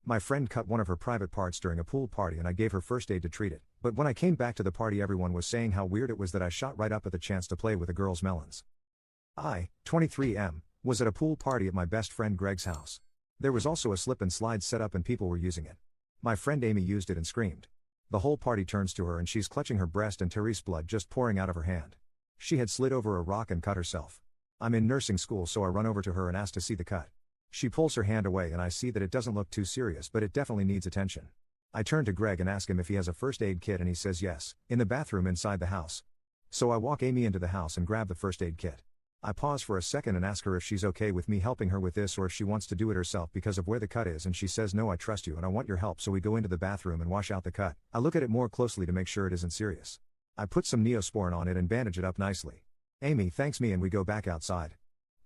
My friend cut one of her private parts during a pool party and I gave her first aid to treat it, but when I came back to the party everyone was saying how weird it was that I shot right up at the chance to play with a girl's melons. I, 23M, was at a pool party at my best friend Greg's house. There was also a slip and slide set up and people were using it. My friend Amy used it and screamed. The whole party turns to her and she's clutching her breast and Therese blood just pouring out of her hand. She had slid over a rock and cut herself. I'm in nursing school so I run over to her and ask to see the cut. She pulls her hand away and I see that it doesn't look too serious but it definitely needs attention. I turn to Greg and ask him if he has a first aid kit and he says yes, in the bathroom inside the house. So I walk Amy into the house and grab the first aid kit. I pause for a second and ask her if she's okay with me helping her with this or if she wants to do it herself because of where the cut is and she says no, I trust you and I want your help, so we go into the bathroom and wash out the cut. I look at it more closely to make sure it isn't serious. I put some Neosporin on it and bandage it up nicely. Amy thanks me and we go back outside.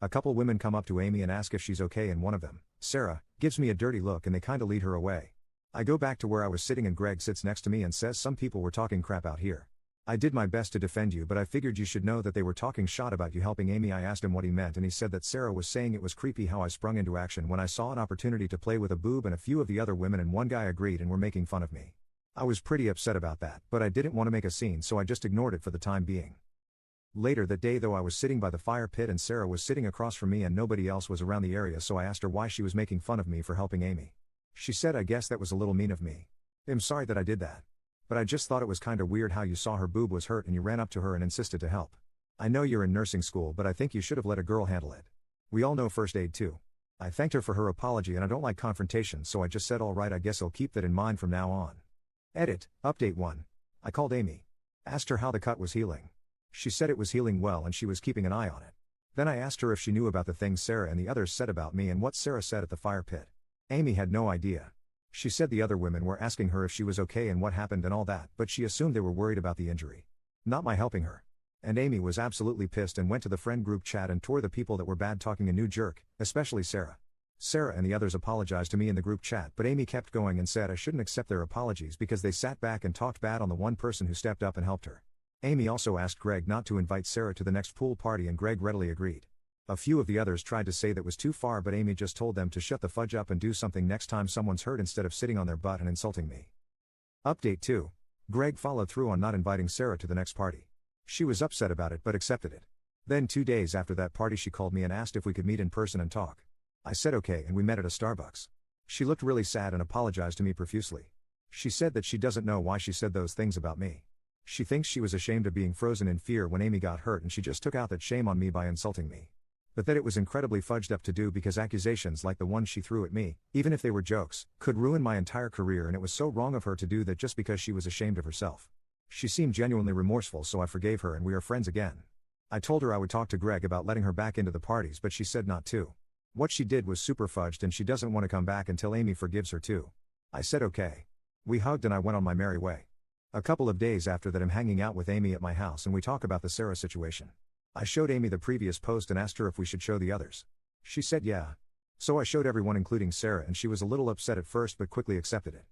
A couple women come up to Amy and ask if she's okay and one of them, Sarah, gives me a dirty look and they kinda lead her away. I go back to where I was sitting and Greg sits next to me and says some people were talking crap out here. I did my best to defend you but I figured you should know that they were talking shot about you helping Amy. I asked him what he meant and he said that Sarah was saying it was creepy how I sprung into action when I saw an opportunity to play with a boob and a few of the other women and one guy agreed and were making fun of me. I was pretty upset about that, but I didn't want to make a scene so I just ignored it for the time being. Later that day though I was sitting by the fire pit and Sarah was sitting across from me and nobody else was around the area, so I asked her why she was making fun of me for helping Amy. She said I guess that was a little mean of me. I'm sorry that I did that. But I just thought it was kinda weird how you saw her boob was hurt and you ran up to her and insisted to help. I know you're in nursing school but I think you should have let a girl handle it. We all know first aid too. I thanked her for her apology and I don't like confrontation so I just said alright, I guess I'll keep that in mind from now on. Edit, update 1. I called Amy. Asked her how the cut was healing. She said it was healing well and she was keeping an eye on it. Then I asked her if she knew about the things Sarah and the others said about me and what Sarah said at the fire pit. Amy had no idea. She said the other women were asking her if she was okay and what happened and all that, but she assumed they were worried about the injury. Not my helping her. And Amy was absolutely pissed and went to the friend group chat and tore the people that were bad talking a new jerk, especially Sarah. Sarah and the others apologized to me in the group chat but Amy kept going and said I shouldn't accept their apologies because they sat back and talked bad on the one person who stepped up and helped her. Amy also asked Greg not to invite Sarah to the next pool party and Greg readily agreed. A few of the others tried to say that was too far but Amy just told them to shut the fudge up and do something next time someone's hurt instead of sitting on their butt and insulting me. Update 2. Greg followed through on not inviting Sarah to the next party. She was upset about it but accepted it. Then 2 days after that party she called me and asked if we could meet in person and talk. I said okay and we met at a Starbucks. She looked really sad and apologized to me profusely. She said that she doesn't know why she said those things about me. She thinks she was ashamed of being frozen in fear when Amy got hurt and she just took out that shame on me by insulting me. But that it was incredibly fudged up to do because accusations like the ones she threw at me, even if they were jokes, could ruin my entire career and it was so wrong of her to do that just because she was ashamed of herself. She seemed genuinely remorseful so I forgave her and we are friends again. I told her I would talk to Greg about letting her back into the parties but she said not to. What she did was super fudged and she doesn't want to come back until Amy forgives her too. I said okay. We hugged and I went on my merry way. A couple of days after that I'm hanging out with Amy at my house and we talk about the Sarah situation. I showed Amy the previous post and asked her if we should show the others. She said yeah. So I showed everyone including Sarah and she was a little upset at first but quickly accepted it.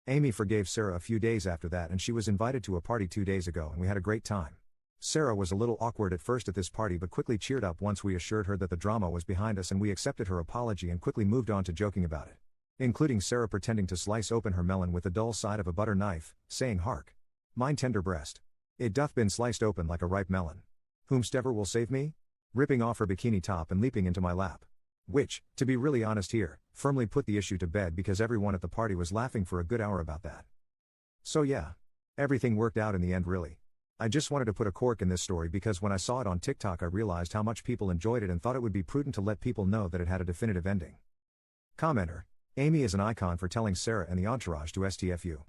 Amy forgave Sarah a few days after that and she was invited to a party 2 days ago and we had a great time. Sarah was a little awkward at first at this party but quickly cheered up once we assured her that the drama was behind us and we accepted her apology and quickly moved on to joking about it. Including Sarah pretending to slice open her melon with the dull side of a butter knife, saying hark. Mine tender breast. It doth been sliced open like a ripe melon. Whomstever will save me? Ripping off her bikini top and leaping into my lap. Which, to be really honest here, firmly put the issue to bed because everyone at the party was laughing for a good hour about that. So yeah. Everything worked out in the end really. I just wanted to put a cork in this story because when I saw it on TikTok I realized how much people enjoyed it and thought it would be prudent to let people know that it had a definitive ending. Commenter. Amy is an icon for telling Sarah and the entourage to STFU.